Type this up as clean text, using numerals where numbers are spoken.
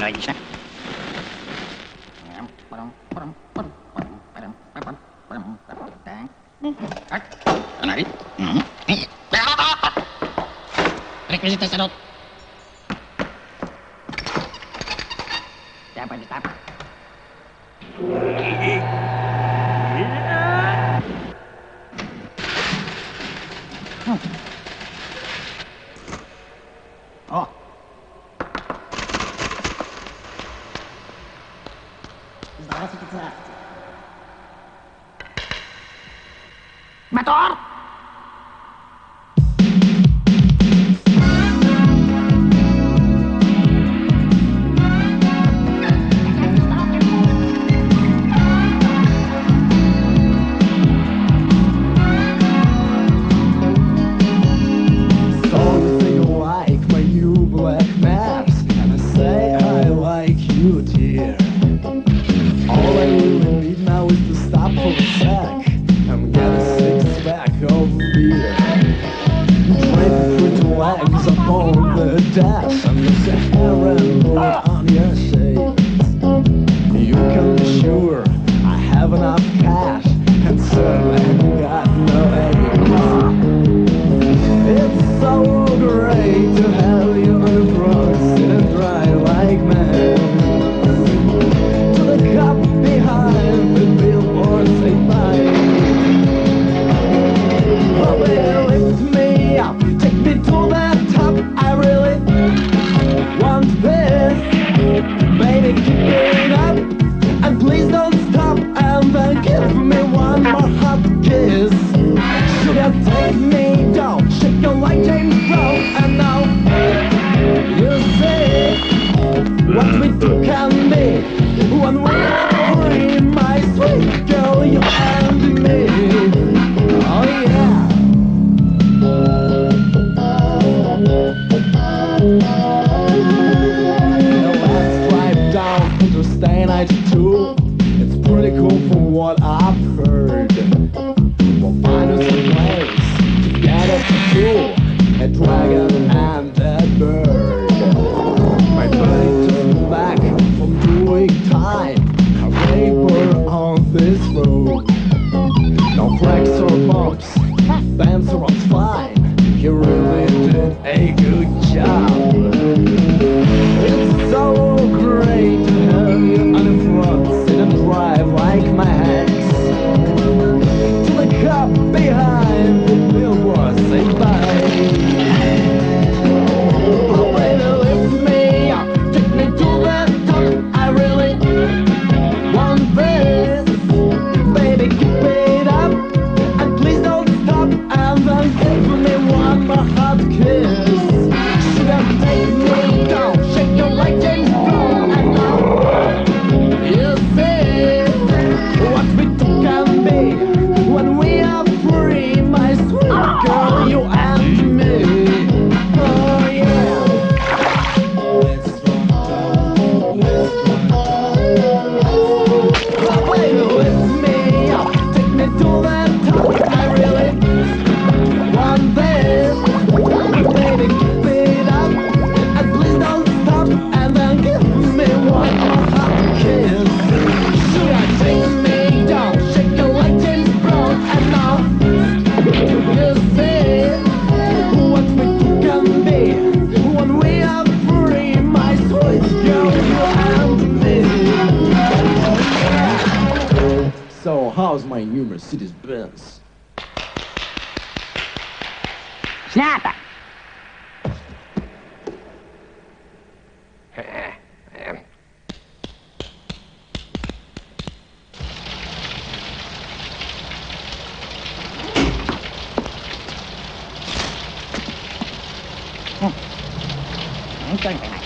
Логично. Остановить. Реквизиты садут. Стоп. О! Здравствуйте, здравствуйте. Мотор! Dash and there's a heron on your shades. You can be sure I have enough cash and certainly got no aims. It's so great to have you on the front, sit and drive like man. To the cop behind the billboard, say bye. Oh, well, lift me up, take me to the top. I really want this, baby, keep it up, and please don't stop, and then give me one more hot kiss. Should you take me down, shake you like James Brown, and now you see what we two can be when we are free, my sweet girl, you and me. Oh yeah. Let's drive down Interstate 92. It's pretty cool from what I've heard. We'll find us a place to get us a tool, a dragon and a bird. My buddy took me back from doing time, a vapor on this road. No cracks or bumps, Benzo runs fine. You really did a good job. It's so great to have you on the front, sit and drive like my ex. So how's my new Mercedes Benz? Снято! Никто не понимает.